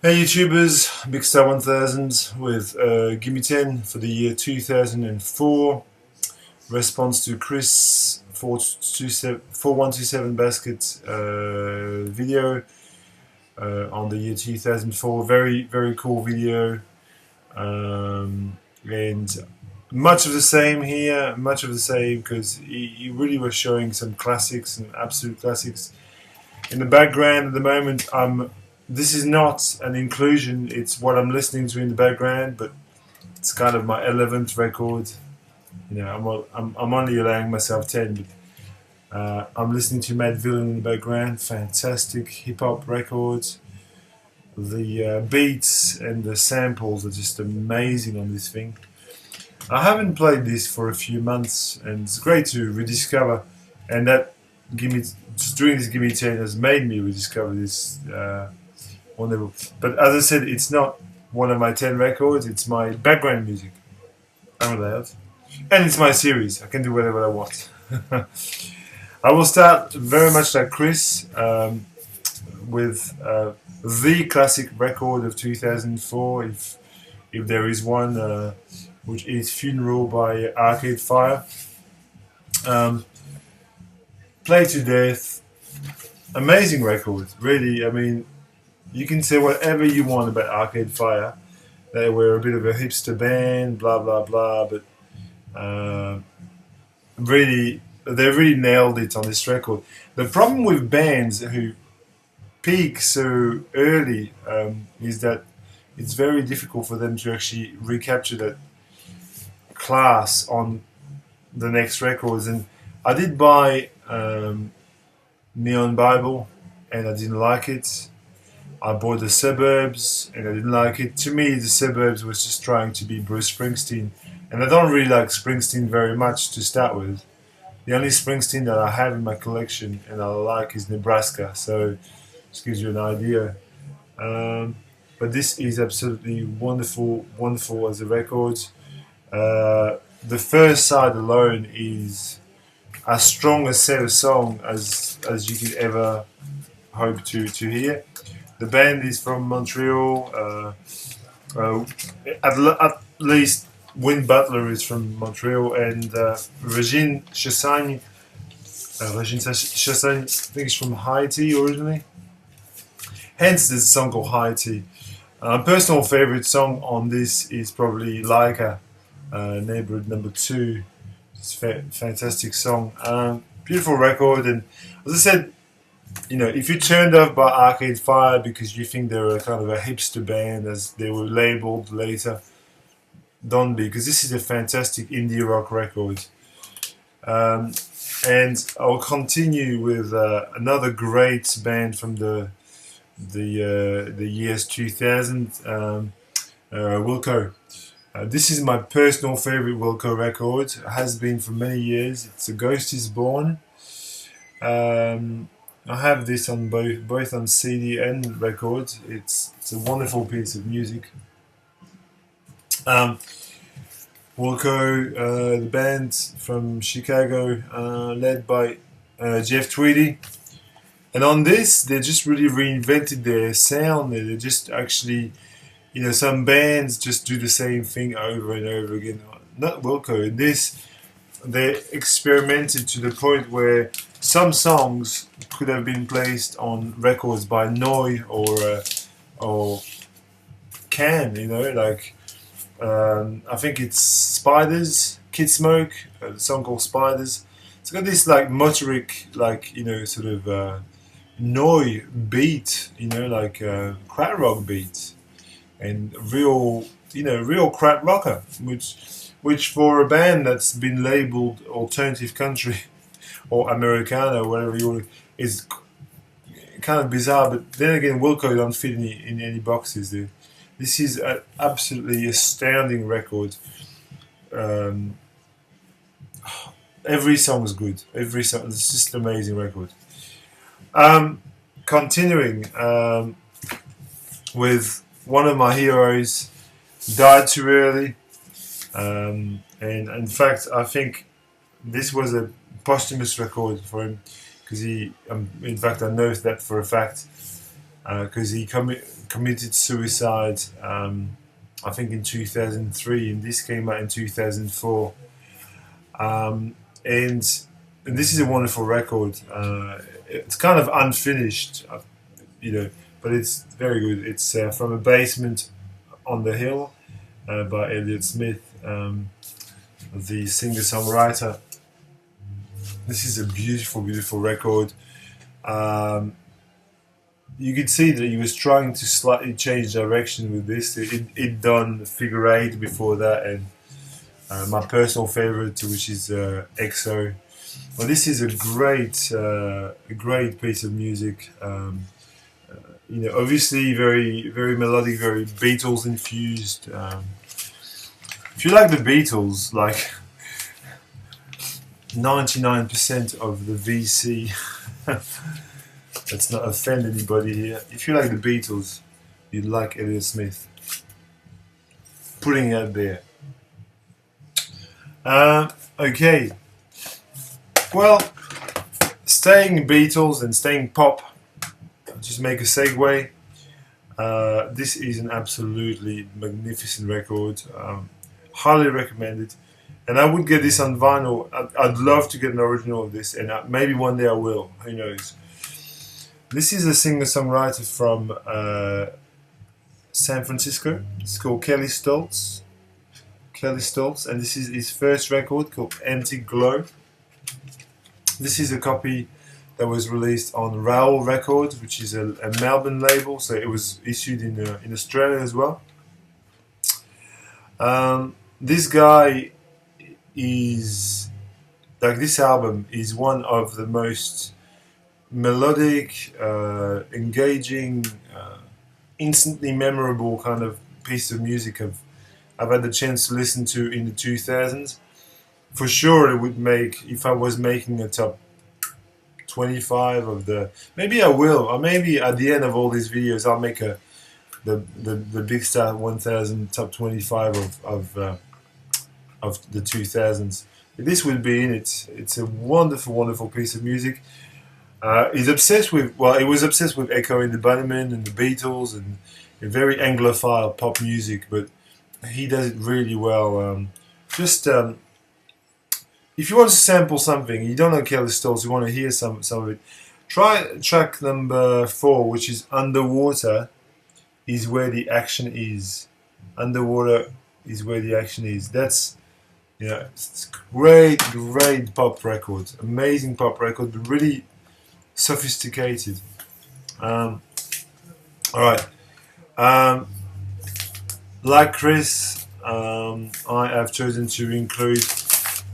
Hey YouTubers, Big Star 1000 with Gimme Ten for the year 2004. Response to Chris 4127 basket video on the year 2004. Very, very cool video. And much of the same here, much of the same because he really was showing some classics, some absolute classics. In the background at the moment, this is not an inclusion, it's what I'm listening to in the background, but it's kind of my 11th record. I'm only allowing myself 10, but I'm listening to Mad Villain in the background. Fantastic hip hop records. The beats and the samples are just amazing on this thing. I haven't played this for a few months, and it's great to rediscover. And that Gimme just doing this Gimme 10 has made me rediscover this wonderful. But as I said, it's not one of my 10 records. It's my background music. I'm allowed, and it's my series. I can do whatever I want. I will start very much like Chris with the classic record of 2004, if there is one, which is "Funeral" by Arcade Fire. Um, Play to Death, amazing record. Really, I mean, you can say whatever you want about Arcade Fire. They were a bit of a hipster band, blah blah blah, but uh, really, they really nailed it on this record. The problem with bands who peak so early is that it's very difficult for them to actually recapture that class on the next records. And I did buy Neon Bible, and I didn't like it. I bought The Suburbs, and I didn't like it. To me, The Suburbs was just trying to be Bruce Springsteen, and I don't really like Springsteen very much to start with. The only Springsteen that I have in my collection and I like is Nebraska, so just gives you an idea. Um, but this is absolutely wonderful, wonderful as a record. The first side alone is as strong a set of song as you could ever hope to hear. The band is from Montreal. At least Win Butler is from Montreal, and Regine Chassagne. Regine Chassagne, I think, is from Haiti originally. Hence, there's a song called Haiti. Personal favorite song on this is probably Laika, Neighborhood Number Two. It's a fantastic song. Beautiful record, and as I said, if you're turned off by Arcade Fire because you think they're a kind of a hipster band as they were labeled later, don't be, because this is a fantastic indie rock record. Um, and I'll continue with another great band from the years 2000, Wilco. This is my personal favorite Wilco record. It has been for many years. It's A Ghost Is Born. I have this on both on CD and record. It's a wonderful piece of music. Um, Wilco, the band from Chicago, led by Jeff Tweedy. And on this, they just really reinvented their sound. They just actually, some bands just do the same thing over and over again. Not Wilco. In this, they experimented to the point where some songs could have been placed on records by Noi or Can, like I think it's Spiders, Kid Smoke, a song called Spiders. It's got this like motoric, like sort of Noi beat, like crowd rock beat, and real crowd rocker, which for a band that's been labeled alternative country or Americana or whatever you want, is kind of bizarre. But then again, Wilco don't fit in any boxes. This is an absolutely astounding record. Um, every song is good. Every song, it's just an amazing record. Um, Continuing with one of my heroes, died too early, and in fact, I think this was a posthumous record for him because in fact, I know that for a fact. because he committed suicide, I think in 2003, and this came out in 2004. And this is a wonderful record. It's kind of unfinished, but it's very good. It's From a Basement on the Hill by Elliott Smith, the singer-songwriter. This is a beautiful, beautiful record. You could see that he was trying to slightly change direction with this. He'd done Figure Eight before that, and my personal favorite, which is EXO. Well, this is a great piece of music. Obviously very, very melodic, very Beatles infused. If you like the Beatles, like 99% of the VC, let's not offend anybody here. If you like the Beatles, you like Elliott Smith. Putting it out there. Okay. Well, staying Beatles and staying pop, I'll just make a segue. This is an absolutely magnificent record. Highly recommended. And I would get this on vinyl. I'd love to get an original of this, and maybe one day I will. Who knows? This is a singer-songwriter from San Francisco. It's called Kelly Stoltz. And this is his first record called Empty Glow. This is a copy that was released on Raoul Records, which is a Melbourne label, so it was issued in Australia as well. This guy is, like, this album is one of the most melodic, engaging, instantly memorable kind of piece of music I've had the chance to listen to in the 2000s. For sure, it would make, if I was making a top 25 of the, maybe I will, or maybe at the end of all these videos I'll make the Big Star 1000 top 25 of the 2000s. This would be in it. It's a wonderful, wonderful piece of music. He's obsessed with, well, he was obsessed with Echo and the Bunnymen and the Beatles and a very Anglophile pop music, but he does it really well. If you want to sample something, you don't know Kelly Stoltz, you want to hear some of it, try track number 4, which is Underwater is Where the Action Is. Underwater is Where the Action Is. That's, it's great pop record. Amazing pop record, but really sophisticated. Alright. Like Chris, I have chosen to include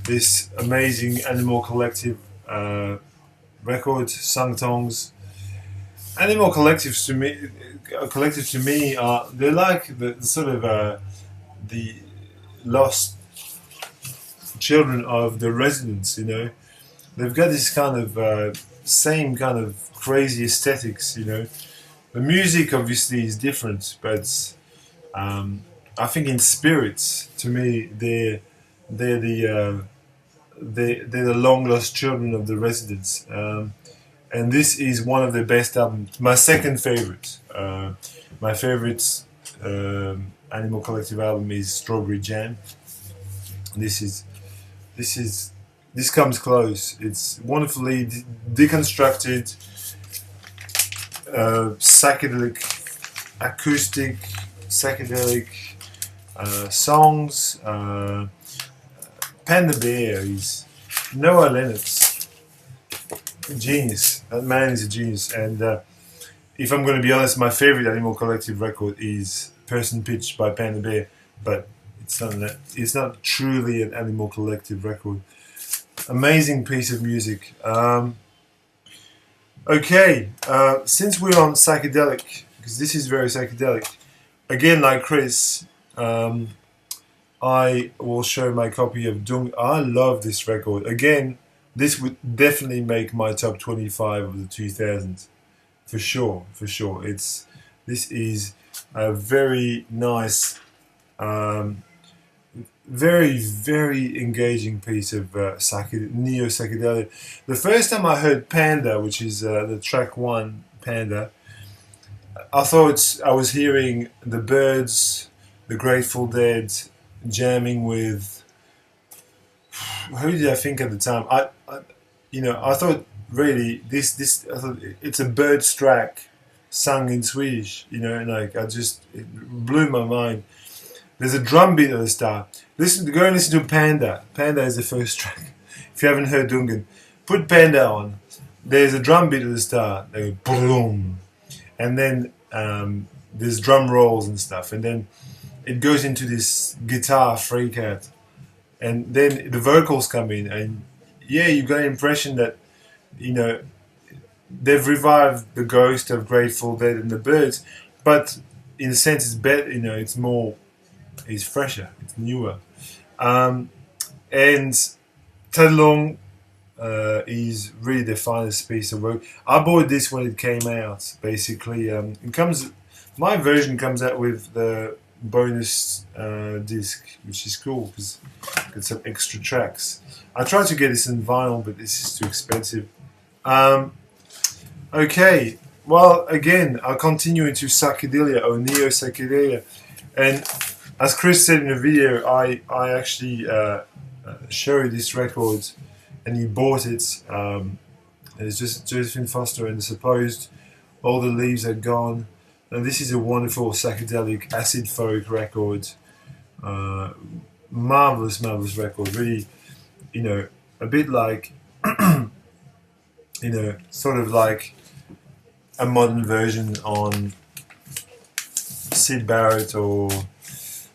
this amazing Animal Collective record, Sung Tongs. Animal Collectives to me are, they're like the sort of the lost children of the Residents. They've got this kind of same kind of crazy aesthetics. The music obviously is different, but I think in spirits, to me, they're the long lost children of the Residents, and this is one of the best albums. My second favorite, my favorite Animal Collective album is Strawberry Jam. This comes close. It's wonderfully deconstructed, psychedelic, acoustic, psychedelic songs. Panda Bear is Noah Lennox, a genius. That man is a genius. And if I'm going to be honest, my favorite Animal Collective record is Person Pitch by Panda Bear, but it's not truly an Animal Collective record. Amazing piece of music. Okay, since we're on psychedelic, because this is very psychedelic, again, like Chris, I will show my copy of Dung. I love this record. Again, this would definitely make my top 25 of the 2000s. For sure. This is a very nice, very, very engaging piece of neo-psychedelic. The first time I heard Panda, which is the track 1, Panda, I thought I was hearing the Birds, the Grateful Dead, jamming with who did I think at the time? I thought really this I thought it's a Birds track sung in Swedish. And like it blew my mind. There's a drum beat at the start. Go and listen to Panda. Panda is the first track. If you haven't heard Dungan, put Panda on. There's a drum beat at the start. They go boom, and then there's drum rolls and stuff, and then it goes into this guitar freak out, and then the vocals come in, and yeah, you got an impression that you know they've revived the ghost of Grateful Dead and the Birds, but in a sense it's better. It's fresher, it's newer, and Ted Long is really the finest piece of work. I bought this when it came out. Basically, my version comes out with the bonus disc, which is cool because it's some extra tracks. I tried to get this in vinyl, but this is too expensive. Okay, well, again, I'll continue into psychedelia or neo psychedelia, and as Chris said in the video, I actually showed this record, and he bought it. It's just Josephine Foster and the Supposed. All the Leaves Are Gone. And this is a wonderful psychedelic acid folk record. Marvelous, marvelous record. Really, a bit like, sort of like a modern version on Syd Barrett or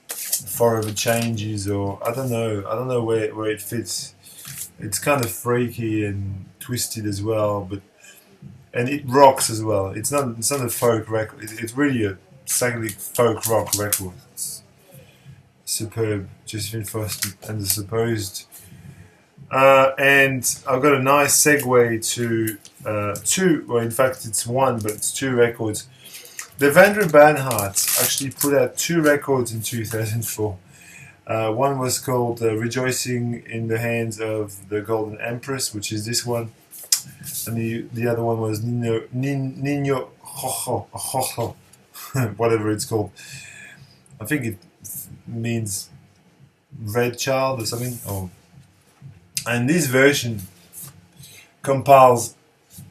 Forever Changes, or I don't know where it fits. It's kind of freaky and twisted as well, and it rocks as well. It's not a folk record. It's really a psychedelic folk rock record. It's superb. Josephine Foster and the Supposed. And I've got a nice segue to two. Well, in fact, it's one, but it's two records. Devendra Banhart actually put out two records in 2004. One was called Rejoicing in the Hands of the Golden Empress, which is this one. And the other one was Nino Jojo, whatever it's called. I think it means red child or something. Oh. And this version compiles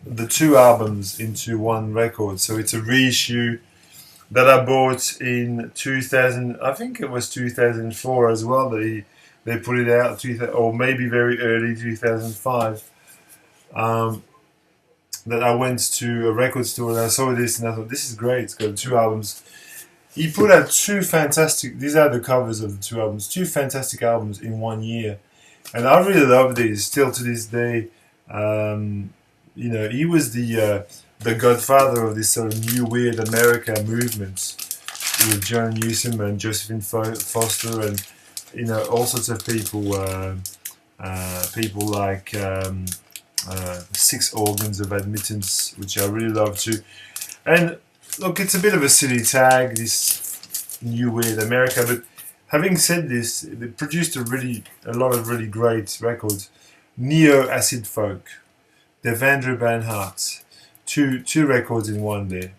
the two albums into one record. So it's a reissue that I bought in 2000. I think it was 2004 as well. They put it out, or maybe very early 2005. That I went to a record store and I saw this and I thought, this is great. It's got two albums. He put out two fantastic. These are the covers of the two albums. Two fantastic albums in 1 year, and I really love these. Still to this day. He was the godfather of this sort of new weird America movement with John Newsom and Josephine Foster and all sorts of people like Six Organs of Admittance, which I really love too. And look, it's a bit of a silly tag, this new weird America, but having said this, they produced a lot of really great records. Neo acid folk. Devendra Banhart, two records in one there.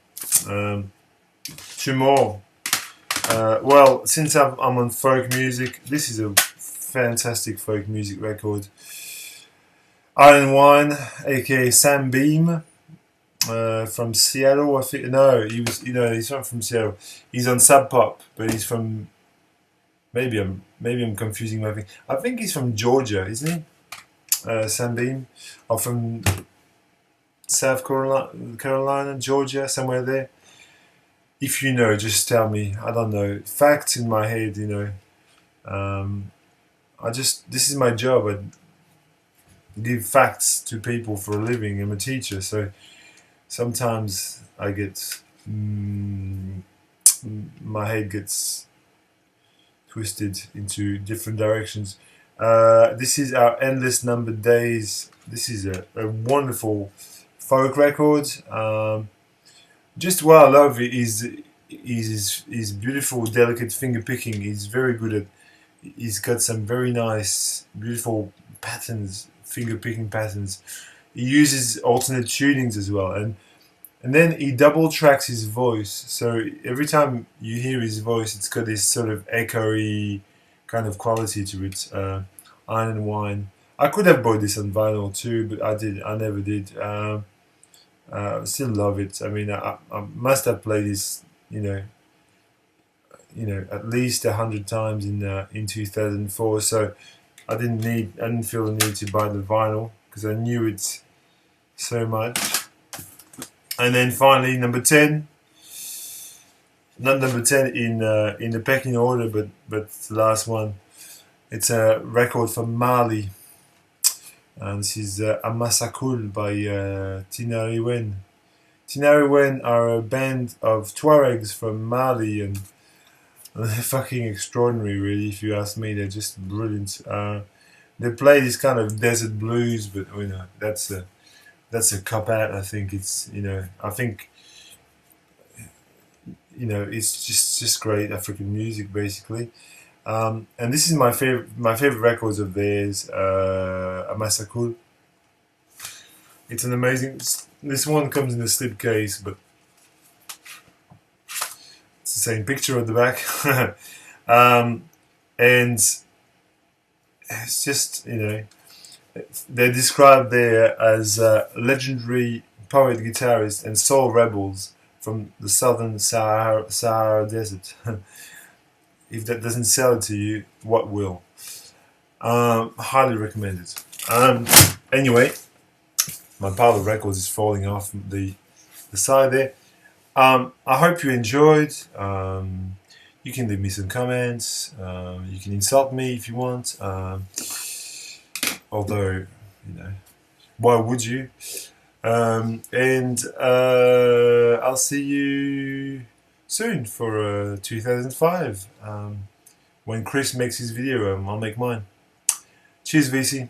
Two more. Well, since I'm on folk music, this is a fantastic folk music record. Iron Wine, aka Sam Beam, from Seattle. I think he's not from Seattle. He's on Sub Pop, but he's from. Maybe I'm confusing my thing. I think he's from Georgia, isn't he? Sam Beam, or from South Carolina, Georgia, somewhere there. If you know, just tell me. I don't know. Facts in my head, this is my job. I give facts to people for a living. I'm a teacher, so sometimes I get my head gets twisted into different directions. This is our Endless Number Days. This is a wonderful folk record. Just what I love is his beautiful, delicate finger picking. He's very good at. He's got some very nice, beautiful patterns, finger picking patterns. He uses alternate tunings as well, and And then he double tracks his voice, so every time you hear his voice, it's got this sort of echoey kind of quality to it. Iron and Wine. I could have bought this on vinyl too, but I never did. Still love it. I mean, I must have played this, you know, at least 100 times in 2004. So I didn't feel the need to buy the vinyl because I knew it so much. And then finally, number 10. Not number 10 in the pecking order, but the last one. It's a record from Mali. And this is Amasakul by Tinariwen. Tinariwen are a band of Tuaregs from Mali, and they're fucking extraordinary, really. If you ask me, they're just brilliant. They play this kind of desert blues, but that's a cop out. I think it's it's just great African music, basically. And this is my favorite records of theirs, Amasakul. It's an amazing. This one comes in a slipcase, but it's the same picture at the back. And it's just they're described there as legendary poet guitarists and soul rebels from the southern Sahara Desert. If that doesn't sell it to you, what will? Highly recommend it. Anyway, my pile of records is falling off the side there. I hope you enjoyed. You can leave me some comments. You can insult me if you want. Although, why would you? And I'll see you soon for 2005. When Chris makes his video, I'll make mine. Cheers, VC.